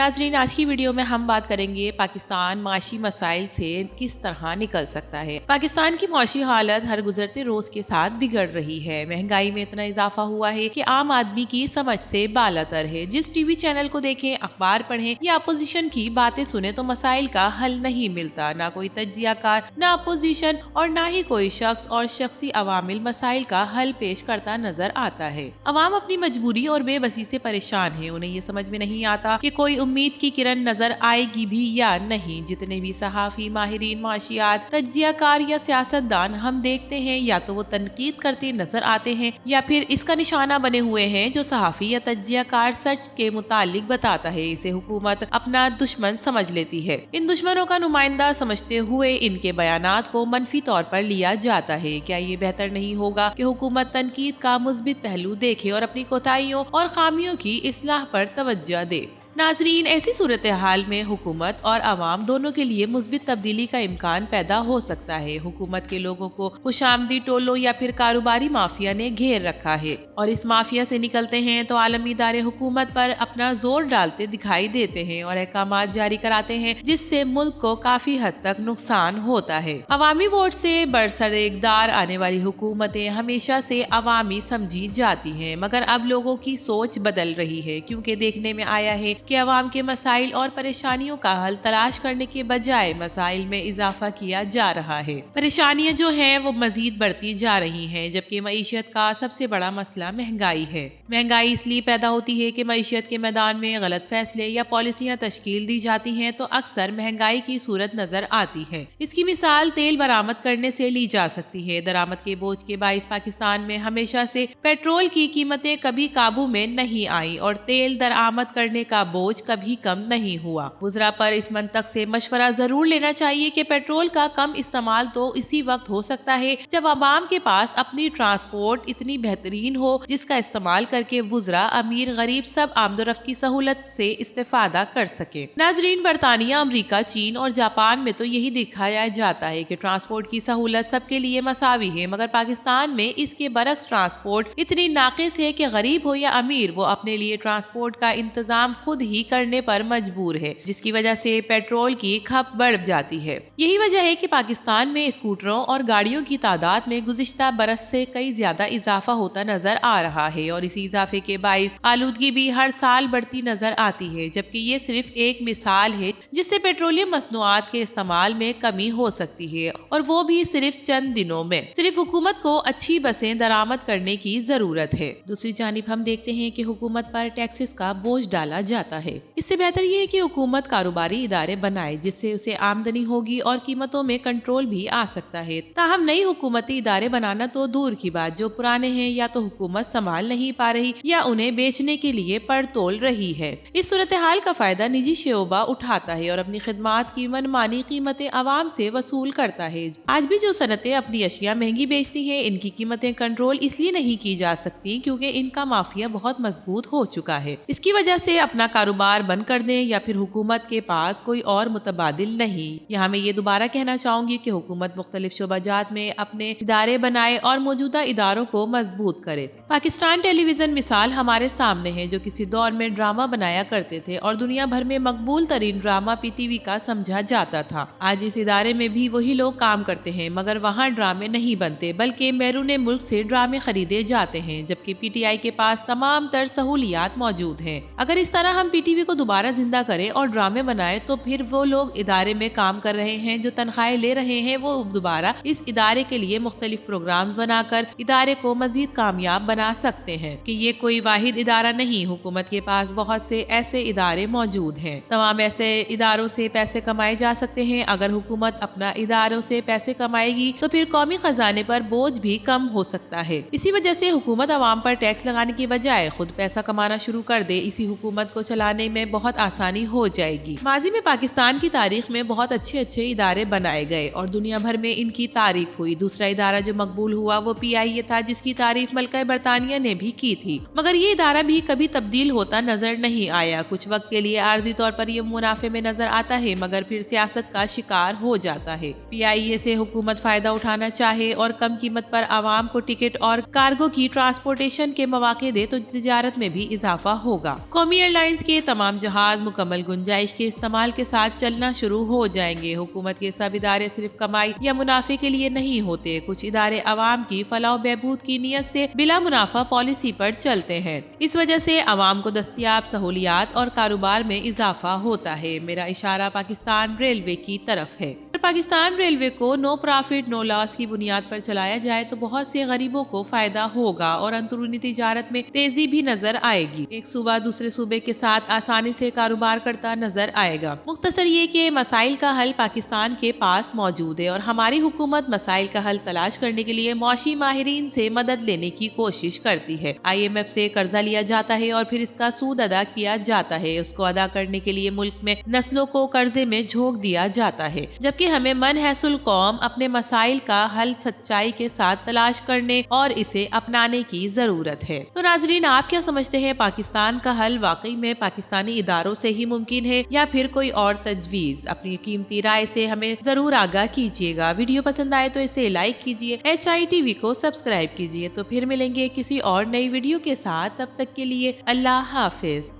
नाजरीन, आज की वीडियो में हम बात करेंगे पाकिस्तान माशी मसाइल से किस तरह निकल सकता है। पाकिस्तान की माशी हालत हर गुजरते रोज के साथ बिगड़ रही है। महंगाई में इतना इजाफा हुआ है कि आम आदमी की समझ से बालातर है। जिस टीवी चैनल को देखें, अखबार पढ़ें या अपोजिशन की बातें सुने तो मसाइल का हल नहीं मिलता। ना कोई तज्जियाकार, ना अपोजिशन और ना ही कोई शख्स और शख्सी अवामिल मसाइल का हल पेश करता नजर आता है। अवाम अपनी मजबूरी और बेबसी से परेशान है। उन्हें ये समझ में नहीं आता कि कोई उम्मीद की किरण नजर आएगी भी या नहीं। जितने भी सहाफी, माहिरीन माशियात, तज्जियाकार या सियासतदान हम देखते हैं, या तो वो तनकीद करते नजर आते हैं या फिर इसका निशाना बने हुए हैं। जो सहाफी या तज्जियाकार सच के मुतालिक बताता है, इसे हुकूमत अपना दुश्मन समझ लेती है। इन दुश्मनों का नुमाइंदा समझते हुए इनके बयानात को मनफी तौर पर लिया जाता है। क्या ये बेहतर नहीं होगा कि हुकूमत तनकीद का मुस्बित पहलू देखे और अपनी कोताहियों और खामियों की इस्लाह पर तवज्जो दे। नाजरीन, ऐसी सूरत हाल में हुकूमत और अवाम दोनों के लिए मुस्बित तब्दीली का इम्कान पैदा हो सकता है। हुकूमत के लोगों को खुशामदी टोलों या फिर कारोबारी माफिया ने घेर रखा है और इस माफिया से निकलते हैं तो आलमी इदारे हुकूमत पर अपना जोर डालते दिखाई देते हैं और अहकामात जारी कराते हैं, जिससे मुल्क को काफी हद तक नुकसान होता है। अवामी वोट से बरसरे इक़्तिदार आने वाली हुकूमतें हमेशा से अवामी समझी जाती हैं, मगर अब लोगों की सोच बदल रही है, क्योंकि देखने में आया है कि अवाम के मसाइल और परेशानियों का हल तलाश करने के बजाय मसाइल में इजाफा किया जा रहा है। परेशानियां जो हैं वो मजीद बढ़ती जा रही हैं, जबकि मईशत का सबसे बड़ा मसला महंगाई है। महंगाई इसलिए पैदा होती है कि मईशत के मैदान में गलत फैसले या पॉलिसियां तश्कील दी जाती हैं तो अक्सर महंगाई की सूरत नजर आती है। इसकी मिसाल तेल बरामद करने से ली जा सकती है। दरामद के बोझ के बाइस पाकिस्तान में हमेशा से पेट्रोल की कीमतें कभी काबू में नहीं आई और तेल दरामद करने का बोझ कभी कम नहीं हुआ। वज़रा पर इस मंतक से मशवरा जरूर लेना चाहिए कि पेट्रोल का कम इस्तेमाल तो इसी वक्त हो सकता है जब आवाम के पास अपनी ट्रांसपोर्ट इतनी बेहतरीन हो, जिसका इस्तेमाल करके वज़रा, अमीर, गरीब सब आमदोरफ्त की सहूलत से इस्तेफादा कर सके। नाजरीन, बरतानिया, अमरीका, चीन और जापान में तो यही दिखाया जाता है कि ट्रांसपोर्ट की सहूलत सबके लिए मसावी है, मगर पाकिस्तान में इसके बरक्स ट्रांसपोर्ट इतनी नाकिस है कि गरीब हो या अमीर, वो अपने लिए ट्रांसपोर्ट का इंतजाम खुद ही करने पर मजबूर है, जिसकी वजह से पेट्रोल की खपत बढ़ जाती है। यही वजह है कि पाकिस्तान में स्कूटरों और गाड़ियों की तादाद में गुज़िश्ता बरस से कई ज्यादा इजाफा होता नजर आ रहा है और इसी इजाफे के बाइस आलूदगी भी हर साल बढ़ती नजर आती है, जबकि ये सिर्फ एक मिसाल है जिससे पेट्रोलियम मसनूआत के इस्तेमाल में कमी हो सकती है, और वो भी सिर्फ चंद दिनों में। सिर्फ हुकूमत को अच्छी बसें दरामद करने की जरूरत है। दूसरी जानिब हम देखते हैं कि हुकूमत पर टैक्सेस का बोझ डाला जाता है। इससे बेहतर ये है कि हुकूमत कारोबारी इदारे बनाए, जिससे उसे आमदनी होगी और कीमतों में कंट्रोल भी आ सकता है। ताहम नई हुकूमती इदारे बनाना तो दूर की बात, जो पुराने हैं या तो हुकूमत संभाल नहीं पा रही या उन्हें बेचने के लिए पड़तोल रही है। इस सूरत हाल का फायदा निजी शोबा उठाता है और अपनी खिदमात की मनमानी कीमतें आवाम से वसूल करता है। आज भी जो सनतें अपनी अशिया महंगी बेचती है, इनकी कीमतें कंट्रोल इसलिए नहीं की जा सकती क्योंकि इनका माफिया बहुत मजबूत हो चुका है। इसकी वजह से अपना कारोबार बंद कर दें या फिर हुकूमत के पास कोई और मुतबादिल नहीं। यहाँ मैं ये दोबारा कहना चाहूंगी कि हुकूमत मुख्तलिफ शोबाजात में अपने इदारे बनाए और मौजूदा इदारों को मजबूत करे। पाकिस्तान टेलीविजन मिसाल हमारे सामने है, जो किसी दौर में ड्रामा बनाया करते थे और दुनिया भर में मकबूल तरीन ड्रामा पीटीवी का समझा जाता था। आज इस इदारे में भी वही लोग काम करते हैं, मगर वहाँ ड्रामे नहीं बनते बल्कि बैरून मुल्क से ड्रामे खरीदे जाते हैं, जबकि पीटीआई के पास तमाम तर सहूलियात मौजूद हैं। अगर इस तरह हम पीटीवी को दोबारा जिंदा करें और ड्रामे बनाए तो फिर वो लोग इदारे में काम कर रहे हैं, जो तनख्वाहें ले रहे हैं, वो दोबारा इस इदारे के लिए मुख्तलिफ प्रोग्राम्स बनाकर इदारे को मजीद कामयाब बना सकते हैं। कि ये कोई वाहिद इदारा नहीं, हुकूमत के पास बहुत से ऐसे इदारे मौजूद हैं। तमाम ऐसे इदारों से पैसे कमाए जा सकते हैं। अगर हुकूमत अपना इदारों से पैसे कमाएगी तो फिर कौमी खजाने पर बोझ भी कम हो सकता है। इसी वजह से हुकूमत अवाम पर टैक्स लगाने की बजाय खुद पैसा कमाना शुरू कर दे। इसी हुकूमत को चलाने में बहुत आसानी हो जाएगी। माजी में पाकिस्तान की तारीख में बहुत अच्छे अच्छे इदारे बनाए गए और दुनिया भर में इनकी तारीफ हुई। दूसरा इदारा जो मकबूल हुआ वो PIA था, जिसकी तारीफ मलका बरतानिया पाकिस्तानियों ने भी की थी, मगर ये इदारा भी कभी तब्दील होता नजर नहीं आया। कुछ वक्त के लिए आर्जी तौर पर ये मुनाफे में नजर आता है, मगर फिर सियासत का शिकार हो जाता है। PIA से हुकूमत फायदा उठाना चाहे और कम कीमत पर आवाम को टिकट और कार्गो की ट्रांसपोर्टेशन के मौके दे तो तिजारत में भी इजाफा होगा। कौमी एयरलाइंस के तमाम जहाज मुकम्मल गुंजाइश के इस्तेमाल के साथ चलना शुरू हो जाएंगे। हुकूमत के सब इदारे सिर्फ कमाई या मुनाफे के लिए नहीं होते। कुछ इदारे अवाम की फलाह बहबूद की नीयत से बिला मुनाफा पॉलिसी पर चलते हैं। इस वजह से अवाम को दस्तयाब सहूलियात और कारोबार में इजाफा होता है। मेरा इशारा पाकिस्तान रेलवे की तरफ है। पाकिस्तान रेलवे को नो प्रॉफिट नो लॉस की बुनियाद पर चलाया जाए तो बहुत से गरीबों को फायदा होगा और अंदरूनी तिजारत में तेजी भी नजर आएगी। एक सूबा दूसरे सूबे के साथ आसानी से कारोबार करता नजर आएगा। मुख्तसर ये कि मसाइल का हल पाकिस्तान के पास मौजूद है और हमारी हुकूमत मसाइल का हल तलाश करने के लिए मौशी माहिरीन से मदद लेने की कोशिश करती है। IMF से कर्जा लिया जाता है और फिर इसका सूद अदा किया जाता है। उसको अदा करने के लिए मुल्क में नस्लों को कर्जे में झोंक दिया जाता है, जबकि हमें मनहसूल कौम अपने मसाइल का हल सच्चाई के साथ तलाश करने और इसे अपनाने की जरूरत है। तो नाजरीन, आप क्या समझते हैं, पाकिस्तान का हल वाकई में पाकिस्तानी इदारों से ही मुमकिन है या फिर कोई और तजवीज? अपनी कीमती राय से हमें जरूर आगाह कीजिएगा। वीडियो पसंद आए तो इसे लाइक कीजिए, HITV को सब्सक्राइब कीजिए। तो फिर मिलेंगे किसी और नई वीडियो के साथ, तब तक के लिए अल्लाह हाफिज।